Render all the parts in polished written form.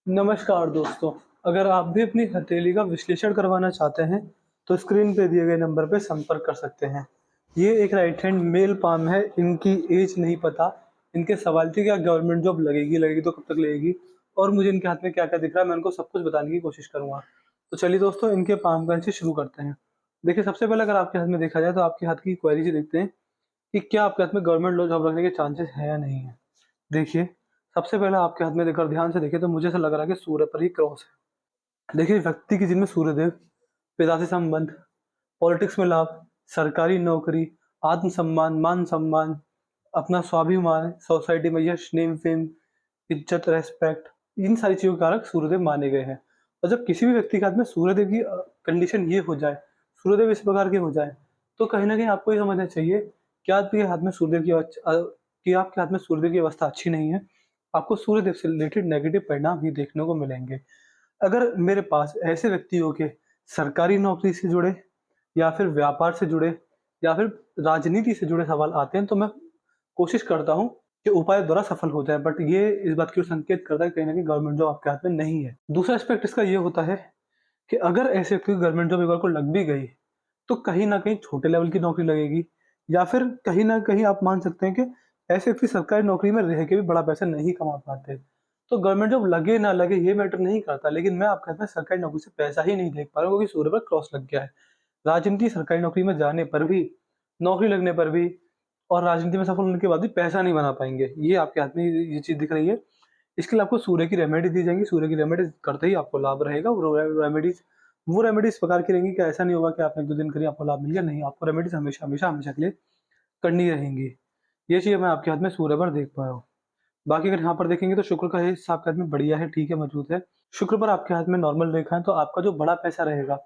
नमस्कार दोस्तों, अगर आप भी अपनी हथेली का विश्लेषण करवाना चाहते हैं, तो स्क्रीन पे दिए गए नंबर पे संपर्क कर सकते हैं। ये एक राइट हैंड मेल पाम है, इनकी एज नहीं पता। इनके सवाल थे क्या गवर्नमेंट जॉब लगेगी, लगेगी तो कब तक लगेगी और मुझे इनके हाथ में क्या-क्या दिख रहा है, मैं उनको सब कुछ बताने की कोशिश करूँगा। तो चलिए दोस्तों, इनके पाम का से शुरू करते हैं। देखिए, सबसे पहले अगर आपके हाथ में देखा जाए तो आपके हाथ की क्वेरी से देखते हैं कि क्या आपके हाथ में गवर्नमेंट जॉब लगने के चांसेस हैं या नहीं है। देखिए, सबसे पहले आपके हाथ में देखकर ध्यान से देखिए तो मुझे ऐसा लग रहा है कि सूर्य पर ही क्रॉस है। देखिए, व्यक्ति की जिनमें सूर्यदेव, पिता से संबंध, पॉलिटिक्स में लाभ, सरकारी नौकरी, आत्मसम्मान, मान-सम्मान, अपना स्वाभिमान, सोसाइटी में यश, नेम, फेम, इज्जत, रेस्पेक्ट, इन सारी चीज़ों के कारक सूर्यदेव माने गए हैं। और जब किसी भी व्यक्ति के हाथ में सूर्यदेव की कंडीशन ये हो जाए, सूर्यदेव इस प्रकार के हो जाए, तो कहीं न कहीं आपको ये समझना चाहिए कि आपके हाथ में सूर्यदेव की कि आपके हाथ में सूर्यदेव की अवस्था अच्छी नहीं है। आपको सूर्यदेव से रिलेटेड नेगेटिव परिणाम ही देखने को मिलेंगे। अगर मेरे पास ऐसे व्यक्तियों के सरकारी नौकरी से जुड़े या फिर व्यापार से जुड़े या फिर राजनीति से जुड़े सवाल आते हैं, तो मैं कोशिश करता हूँ कि उपाय द्वारा सफल हो जाए, बट ये इस बात की ओर संकेत करता है कि कहीं न कहीं गवर्नमेंट जॉब आपके हाथ में नहीं है। दूसरा एस्पेक्ट इसका ये होता है कि अगर ऐसे व्यक्ति को गवर्नमेंट जॉब एक बार को लग भी गई, तो कहीं न कहीं छोटे लेवल की नौकरी लगेगी या फिर कहीं न कहीं आप मान सकते हैं कि ऐसे व्यक्ति सरकारी नौकरी में रह के भी बड़ा पैसा नहीं कमा पाते। तो गवर्नमेंट जॉब लगे ना लगे ये मैटर नहीं करता, लेकिन मैं आपके हाथ में सरकारी नौकरी से पैसा ही नहीं देख पा रहा हूँ क्योंकि सूर्य पर क्रॉस लग गया है। राजनीति सरकारी नौकरी में जाने पर भी, नौकरी लगने पर भी और राजनीति में सफल होने के बाद भी पैसा नहीं बना पाएँगे। ये आपके हाथ में ये चीज़ दिख रही है। इसके लिए आपको सूर्य की रेमेडी दी जाएँगी, सूर्य की रेमेडीज़ करते ही आपको लाभ रहेगा। वो रेमेडीज़ इस प्रकार की रहेंगी कि ऐसा नहीं होगा कि आपने 1-2 दिन करी आपको लाभ मिल गया, नहीं, आपको रेमेडीज़ हमेशा के लिए करनी रहेंगी। ये चीज़ मैं आपके हाथ में सूर्य पर देख पा रहा हूँ। बाकी अगर यहाँ पर देखेंगे तो शुक्र का हिस्सा आपके हाथ में बढ़िया है, ठीक है, मौजूद है। शुक्र पर आपके हाथ में नॉर्मल रेखा है, तो आपका जो बड़ा पैसा रहेगा,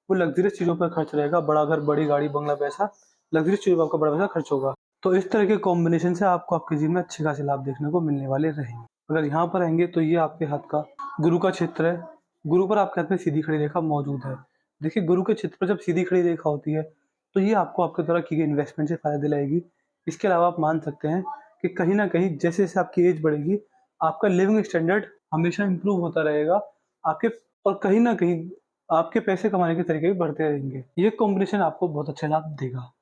वो लग्ज़रियस चीज़ों पर खर्च रहेगा। बड़ा घर, बड़ी गाड़ी, बंगला पैसा, लग्ज़रियस चीज़ों पे आपका बड़ा पैसा खर्च होगा। तो इस तरह के कॉम्बिनेशन से आपको आपके जीवन में अच्छे खासे लाभ देखने को मिलने वाले रहेंगे। अगर यहाँ पर आएँगे तो ये आपके हाथ का गुरु का क्षेत्र है। गुरु पर आपके हाथ में सीधी खड़ी रेखा मौजूद है। देखिए, गुरु के क्षेत्र पर जब सीधी खड़ी रेखा होती है, तो ये आपको आपके द्वारा की गई इन्वेस्टमेंट से फ़ायदा दिलाएगी। इसके अलावा आप मान सकते हैं कि कहीं न कहीं जैसे-जैसे आपकी एज बढ़ेगी, आपका लिविंग स्टैंडर्ड हमेशा इम्प्रूव होता रहेगा। आपके और कहीं न कहीं आपके पैसे कमाने के तरीके भी बढ़ते रहेंगे। ये कॉम्बिनेशन आपको बहुत अच्छे लाभ देगा।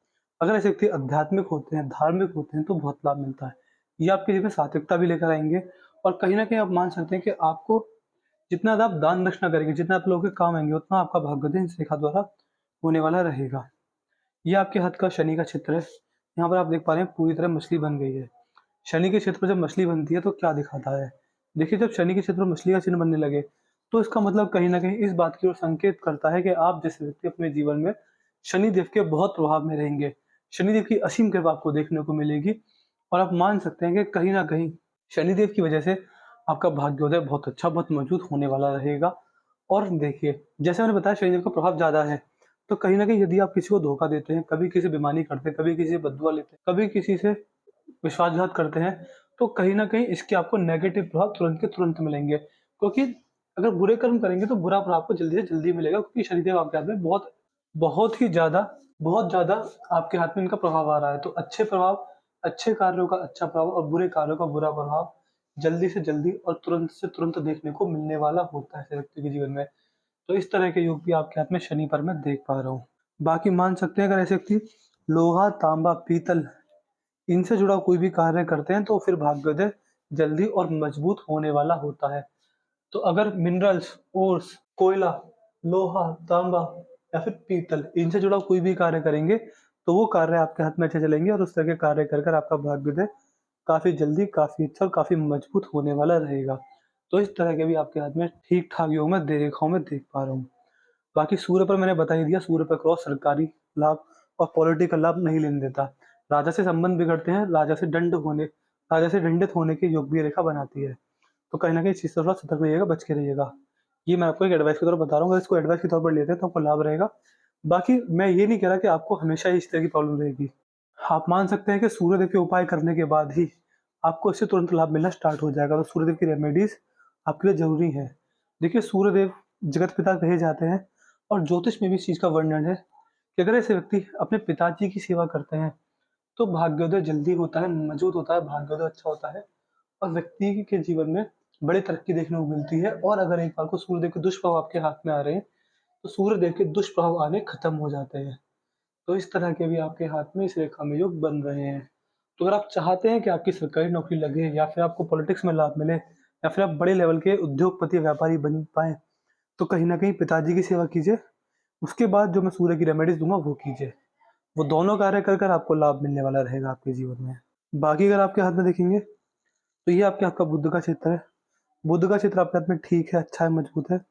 अगर ऐसे व्यक्ति आध्यात्मिक होते हैं, धार्मिक होते हैं, तो बहुत लाभ मिलता है। ये आपके जीवन में सात्विकता भी लेकर आएँगे और कहीं न कहीं आप मान सकते हैं कि आपको जितना ज़्यादा आप दान दक्षिणा करेंगे, जितना आप लोगों के काम आएँगे, उतना आपका भाग्योदय इस रेखा द्वारा होने वाला रहेगा। ये आपके हाथ का शनि का क्षेत्र है। यहाँ पर आप देख पा रहे हैं पूरी तरह मछली बन गई है। शनि के क्षेत्र पर जब मछली बनती है तो क्या दिखाता है? देखिए, जब शनि के क्षेत्र में मछली का चिन्ह बनने लगे, तो इसका मतलब कहीं न कहीं इस बात की ओर संकेत करता है कि आप जैसे व्यक्ति अपने जीवन में शनिदेव के बहुत प्रभाव में रहेंगे। शनिदेव की असीम कृपा आपको देखने को मिलेगी और आप मान सकते हैं कि कहीं न कहीं शनिदेव की वजह से आपका भाग्योदय बहुत अच्छा, बहुत मजबूत होने वाला रहेगा। और देखिए, जैसे मैंने बताया शनिदेव का प्रभाव ज़्यादा है, तो कहीं न कहीं यदि आप किसी को धोखा देते हैं, कभी किसी से बेईमानी करते हैं, कभी किसी से बददुआ लेते हैं, कभी किसी से विश्वासघात करते हैं, तो कहीं न कहीं इसके आपको नेगेटिव प्रभाव तुरंत के तुरंत मिलेंगे। क्योंकि अगर बुरे कर्म करेंगे तो बुरा प्रभाव आपको जल्दी से जल्दी मिलेगा क्योंकि शनिदेव आपके हाथ में बहुत ज़्यादा आपके हाथ में इनका प्रभाव आ रहा है। तो अच्छे प्रभाव, अच्छे कार्यों का अच्छा प्रभाव और बुरे कार्यों का बुरा प्रभाव जल्दी से जल्दी और तुरंत से तुरंत देखने को मिलने वाला होता है ऐसे व्यक्ति के जीवन में। तो इस तरह के योग भी आपके हाथ में शनि पर मैं देख पा रहा हूँ। बाकी मान सकते हैं अगर ऐसे व्यक्ति लोहा, तांबा, पीतल इनसे जुड़ा कोई भी कार्य करते हैं तो फिर भाग्योदय जल्दी और मजबूत होने वाला होता है। तो अगर मिनरल्स, ओर्स, कोयला, लोहा, तांबा या फिर पीतल इनसे जुड़ा कोई भी कार्य करेंगे, तो वो कार्य आपके हाथ में अच्छे चलेंगे और उस तरह के कार्य कर कर आपका भाग्योदय काफ़ी जल्दी, काफ़ी अच्छा और काफ़ी मजबूत होने वाला रहेगा। तो इस तरह के भी आपके हाथ में ठीक-ठाक योग मैं रेखाओं में देख पा रहा हूँ। बाकी सूर्य पर मैंने बता ही दिया, सूर्य पर क्रॉस सरकारी लाभ और पॉलिटिकल लाभ नहीं लेने देता। राजा से संबंध बिगड़ते हैं, राजा से दंडित होने के योग भी ये रेखा बनाती है। तो कहीं न कहीं इस चीज़ से थोड़ा सतर्क रहिएगा, बच के रहिएगा। ये मैं आपको एक एडवाइस के तौर पर बता रहा हूँ, अगर इसको एडवाइस के तौर पर लेते हैं तो आपको लाभ रहेगा। बाकी मैं ये नहीं कह रहा कि आपको हमेशा ही इस तरह की प्रॉब्लम रहेगी। आप मान सकते हैं कि सूर्यदेव के उपाय करने के बाद ही आपको इससे तुरंत लाभ मिलना स्टार्ट हो जाएगा, तो सूर्यदेव की रेमेडीज़ आपके लिए ज़रूरी है। देखिए, सूर्यदेव जगत पिता कहे जाते हैं और ज्योतिष में भी इस चीज़ का वर्णन है कि अगर ऐसे व्यक्ति अपने पिताजी की सेवा करते हैं, तो भाग्योदय जल्दी होता है, मजबूत होता है, भाग्योदय अच्छा होता है और व्यक्ति के जीवन में बड़ी तरक्की देखने को मिलती है। और अगर एक बार को सूर्यदेव के दुष्प्रभाव आपके हाथ में आ रहे हैं, तो सूर्यदेव के दुष्प्रभाव आने खत्म हो जाते हैं। तो इस तरह के भी आपके हाथ में इस रेखा में योग बन रहे हैं। तो अगर आप चाहते हैं कि आपकी सरकारी नौकरी लगे, या फिर आपको पॉलिटिक्स में लाभ मिले, या फिर आप बड़े लेवल के उद्योगपति व्यापारी बन पाएँ, तो कहीं न कहीं पिताजी की सेवा कीजिए। उसके बाद जो मैं सूर्य की रेमेडीज़ दूँगा वो कीजिए। वो दोनों कार्य कर कर आपको लाभ मिलने वाला रहेगा आपके जीवन में। बाकी अगर आपके हाथ में देखेंगे, तो ये आपके हाथ का बुध का क्षेत्र है। बुध का क्षेत्र आपके हाथ में ठीक है, अच्छा है, मजबूत है।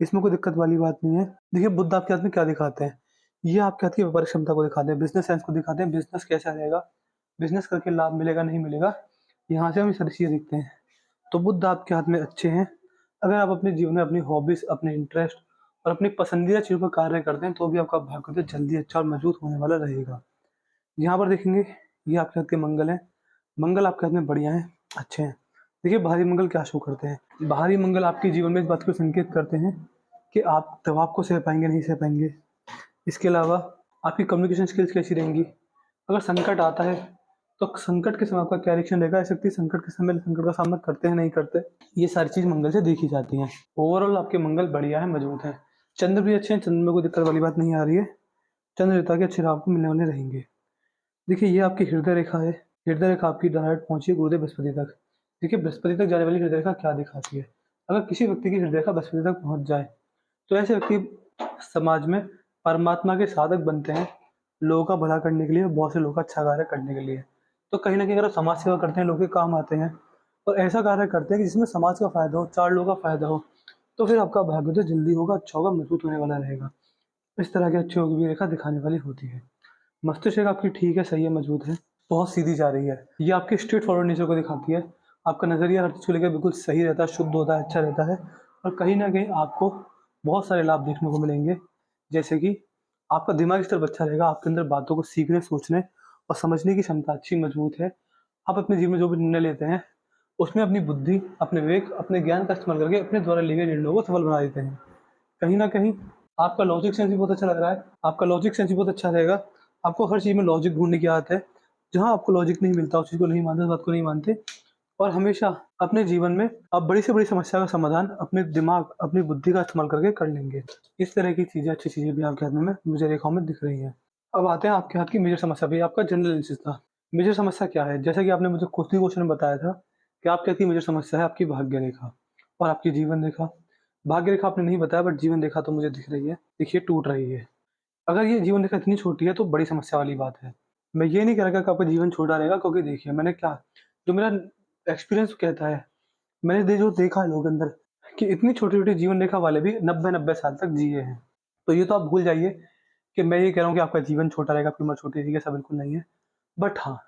इसमें कोई दिक्कत वाली बात नहीं है। देखिए, बुध आपके हाथ में क्या दिखाते हैं? ये आपके हाथ की व्यापारिक क्षमता को दिखाते हैं, बिज़नेस सेंस को दिखाते हैं, बिज़नेस कैसा रहेगा, बिज़नेस करके लाभ मिलेगा, नहीं मिलेगा, यहाँ से हम ये सारी चीज़ें देखते हैं। तो बुध आपके हाथ में अच्छे हैं। अगर आप अपने जीवन में अपनी हॉबीज़, अपने इंटरेस्ट और अपनी पसंदीदा चीज़ों पर कार्य करते हैं, तो भी आपका भाग्य जल्दी अच्छा और मजबूत होने वाला रहेगा। यहाँ पर देखेंगे, ये आपके हाथ के मंगल हैं। मंगल आपके हाथ में बढ़िया हैं, अच्छे हैं। देखिए, भारी मंगल क्या शो करते हैं? भारी मंगल आपके जीवन में इस बात को संकेत करते हैं कि आप दबाव को सह पाएँगे, नहीं सह पाएँगे। इसके अलावा आपकी कम्युनिकेशन स्किल्स कैसी रहेंगी? अगर संकट आता है, तो संकट के समय आपका क्या रिएक्शन रहेगा? ऐसे संकट के समय संकट का सामना करते हैं, नहीं करते? ये सारी चीज़ मंगल से देखी जाती हैं। ओवरऑल आपके मंगल बढ़िया है, मजबूत है। चंद्र भी अच्छे हैं, चंद्र में कोई दिक्कत वाली बात नहीं आ रही है। चंद्र रेता के अच्छे लाभ आपको मिलने वाले रहेंगे। देखिए, ये आपकी हृदय रेखा है। हृदय रेखा आपकी डायरेक्ट पहुँची है गुरुदेव बृहस्पति तक। देखिए, बृहस्पति तक जाने वाली हृदय रेखा क्या दिखाती है? अगर किसी व्यक्ति की हृदय रेखा बृहस्पति तक पहुँच जाए, तो ऐसे व्यक्ति समाज में परमात्मा के साधक बनते हैं, लोगों का भला करने के लिए, बहुत से लोगों का अच्छा कार्य करने के लिए। तो कहीं न कहीं अगर आप समाज सेवा करते हैं, लोगों के काम आते हैं और ऐसा कार्य करते हैं कि जिसमें समाज का फ़ायदा हो, 4 लोगों का फ़ायदा हो, तो फिर आपका भाग्य तो जल्दी होगा, अच्छा होगा, मजबूत होने वाला रहेगा। इस तरह के अच्छे योग भी रेखा दिखाने वाली होती है। मस्तिष्क रेखा आपकी ठीक है, सही है, मजबूत है, बहुत सीधी जा रही है। ये आपके स्ट्रेट फॉरवर्ड नेचर को दिखाती है। आपका नज़रिया हर चीज़ को लेकर बिल्कुल सही रहता है, शुद्ध होता है, अच्छा रहता है, और कहीं न कहीं आपको बहुत सारे लाभ देखने को मिलेंगे। जैसे कि आपका दिमागी स्तर अच्छा रहेगा, आपके अंदर बातों को सीखने, सोचने और समझने की क्षमता अच्छी मजबूत है। आप अपने जीवन में जो भी निर्णय लेते हैं, उसमें अपनी बुद्धि, अपने विवेक, अपने ज्ञान का इस्तेमाल करके अपने द्वारा लिए गए निर्णयों को सफल बना देते हैं। कहीं न कहीं आपका लॉजिक सेंस भी बहुत अच्छा लग रहा है, आपका लॉजिक सेंस भी बहुत अच्छा रहेगा। आपको हर चीज़ में लॉजिक ढूँढने की आदत है। जहाँ आपको लॉजिक नहीं मिलता, उस चीज़ को नहीं मानते, उस बात को नहीं मानते, और हमेशा अपने जीवन में आप बड़ी से बड़ी समस्या का समाधान अपने दिमाग, अपनी बुद्धि का इस्तेमाल करके कर लेंगे। इस तरह की चीज़ें, अच्छी चीज़ें भी आपके हाथ में मुझे रेखाओं में दिख रही हैं। अब आते हैं आपके हाथ की मेजर समस्या पे, आपका जनरल एनालिसिस था। मेजर समस्या क्या है? जैसा कि आपने मुझे खुद ही क्वेश्चन में बताया था कि आपके हाथ की मेजर समस्या है आपकी भाग्य रेखा और आपकी जीवन रेखा। भाग्य रेखा आपने नहीं बताया, बट जीवन रेखा तो मुझे दिख रही है। देखिए, टूट रही है। अगर ये जीवन रेखा इतनी छोटी है तो बड़ी समस्या वाली बात है। मैं ये नहीं कह रहा कि आपका जीवन छोटा रहेगा, क्योंकि देखिए, मैंने क्या, जो मेरा एक्सपीरियंस कहता है, मैंने जो देखा है लोगों के अंदर, कि इतनी छोटी-छोटी जीवन रेखा वाले भी 90-90 साल तक जिए हैं। तो ये तो आप भूल जाइए कि मैं ये कह रहा हूँ कि आपका जीवन छोटा रहेगा, आपकी उम्र छोटी रहेगी, ऐसा बिल्कुल नहीं है। बट हाँ,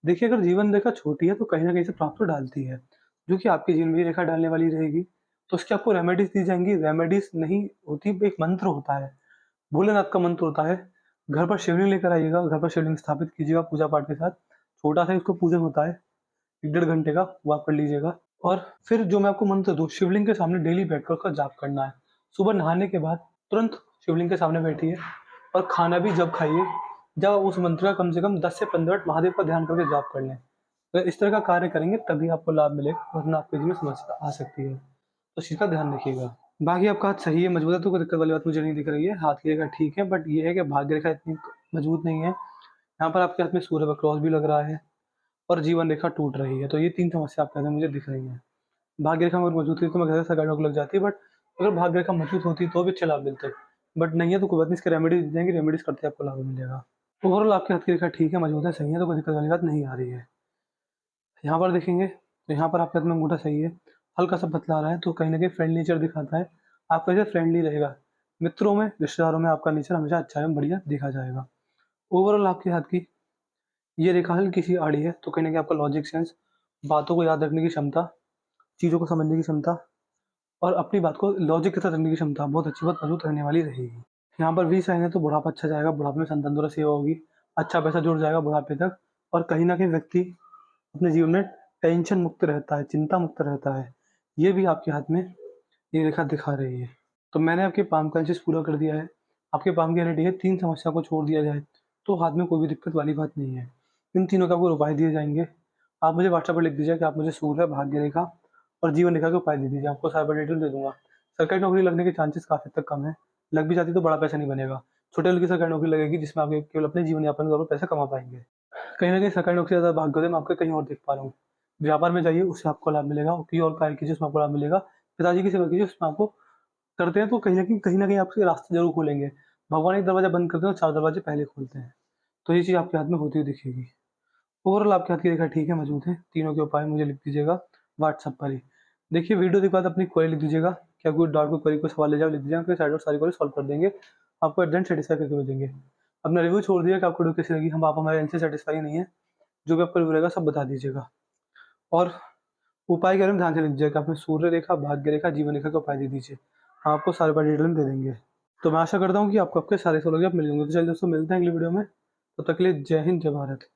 देखिए, अगर जीवन रेखा छोटी है तो कहीं न कहीं से प्रभाव तो डालती है, जो कि आपकी जीवन में रेखा डालने वाली रहेगी। तो उसकी आपको रेमेडीज़ दी जाएँगी। रेमेडीज़ नहीं होती, एक मंत्र होता है, भोलेनाथ का मंत्र होता है। घर पर शिवलिंग लेकर आइएगा, घर पर शिवलिंग स्थापित कीजिएगा पूजा-पाठ के साथ। छोटा-सा ही उसको पूजन होता है, 1 डेढ़ घंटे का, वो आप कर लीजिएगा। और फिर जो मैं आपको मंत्र दूँ, शिवलिंग के सामने डेली बैठकर उसका जाप करना है। सुबह नहाने के बाद तुरंत शिवलिंग के सामने बैठिए, और खाना भी जब खाइए, जब उस मंत्र का कम से कम 10 से 15 मिनट महादेव का ध्यान करके जाप कर लें। अगर इस तरह का कार्य करेंगे तभी आपको लाभ मिलेगा, वरना आपके जीवन में समस्या आ सकती है। तो इस चीज़ का ध्यान रखिएगा। बाकी आपका हाथ सही है, मजबूत है, तो कोई दिक्कत वाली बात मुझे नहीं दिख रही है। हाथ की रेखा ठीक है, बट ये है कि भाग्य रेखा इतनी मजबूत नहीं है। यहाँ पर आपके हाथ में सूर्य का क्रॉस भी लग रहा है और जीवन रेखा टूट रही है। तो ये 3 समस्या आपके हाथ में मुझे दिख रही हैं। भाग्य रेखा अगर मजबूत होती तो मैं कहता सरकारी नौकरी लग जाती, बट अगर भाग्य रेखा मजबूत होती तो भी अच्छे लाभ मिलते। बट नहीं है तो कोई बात नहीं, इसकी रेमेडीज़ दी जाएँगी, रेमेडीज़ करते आपको लाभ मिलेगा। ओवरऑल आपके हाथ की रेखा ठीक है, मजबूत है, सही है, तो कोई दिक्कत वाली बात नहीं आ रही है। यहाँ पर देखेंगे, तो यहाँ पर आपके हाथ में अंगूठा सही है, हल्का-सा बतला रहा है, तो कहीं न कहीं फ्रेंडली नेचर दिखाता है। आपका जो फ्रेंडली रहेगा, मित्रों में, रिश्तेदारों में आपका नेचर हमेशा अच्छा एवं बढ़िया देखा जाएगा। ओवरऑल आपके हाथ की ये रेखा हल्की-सी आड़ी है, तो कहीं न कहीं आपका लॉजिक सेंस, बातों को याद रखने की क्षमता, चीज़ों को समझने की क्षमता और अपनी बात को लॉजिक के साथ रखने की क्षमता बहुत अच्छी, बहुत मजबूत रहने वाली रहेगी। यहाँ पर 20 साइन है, तो बुढ़ापा अच्छा जाएगा, बुढ़ापे में संतान-द्वारा सेवा होगी, अच्छा पैसा जुड़ जाएगा बुढ़ापे तक, और कहीं न कहीं व्यक्ति अपने जीवन में टेंशन मुक्त रहता है, चिंता मुक्त रहता है। ये भी आपके हाथ में ये रेखा दिखा रही है। तो मैंने आपके पाम का एनालिसिस पूरा कर दिया है। आपके पाम की रेडी है, 3 समस्या को छोड़ दिया जाए, तो हाथ में कोई भी दिक्कत वाली बात नहीं है। इन तीनों के आपको उपाय दिए जाएँगे। आप मुझे व्हाट्सएप पर लिख दीजिए कि आप मुझे सूर्य, भाग्य रेखा और जीवन रेखा के उपाय दे दीजिए। आपको सारा डिटेल दे दूंगा। सरकारी नौकरी लगने के चांसेस काफ़ी हद तक कम है। लग भी जाती तो बड़ा पैसा नहीं बनेगा। छोटे लेवल की सरकारी नौकरी लगेगी जिसमें आप केवल अपने जीवन यापन करो, पैसा कमा पाएंगे। कहीं न कहीं सरकारी नौकरी से ज़्यादा भाग्योदय मैं आपके कहीं और देख पा रहा हूँ। व्यापार में जाइए, उससे आपको लाभ मिलेगा, और कोई और कार्य कीजिए, उसमें आपको लाभ मिलेगा। पिताजी की सेवा कीजिए, उसमें आपको करते हैं तो कहीं न कहीं आपके रास्ते ज़रूर खुलेंगे। भगवान एक दरवाज़ा बंद करते हैं तो 4 दरवाजे पहले खोलते हैं। तो ये चीज़ आपके हाथ में होती हुई दिखेगी। ओवरऑल आपके हाथ की रेखा ठीक है, मज़बूत है। तीनों के उपाय मुझे लिख दीजिएगा व्हाट्सएप पर ही। देखिए वीडियो के बाद अपनी क्वेरी लिख दीजिएगा। क्या कोई डाउट, कोई क्वेरी, कोई सवाल है लिख दीजिएगा, आपकी साइड और सारी क्वेरी सॉल्व कर देंगे। आपको एट द एंड सैटिस्फाई करके भेजेंगे। अपना रिव्यू छोड़ दीजिए कि आपको वीडियो कैसी लगी। हम आप हमारे एंड से सैटिस्फाई नहीं है। जो भी आपका रिव्यू रहेगा सब बता दीजिएगा। और उपाय के बारे में ध्यान से लिख दीजिएगा। आपने सूर्य रेखा, भाग्य रेखा, जीवन रेखा का उपाय दे दीजिए। हम आपको सारे उपाय डिटेल में दे देंगे। तो मैं आशा करता हूँ कि आपको आपके सारे सवालों के जवाब मिल जाएंगे। तो चलिए दोस्तों, मिलते हैं अगली वीडियो में। तब तक के लिए जय हिंद, जय भारत।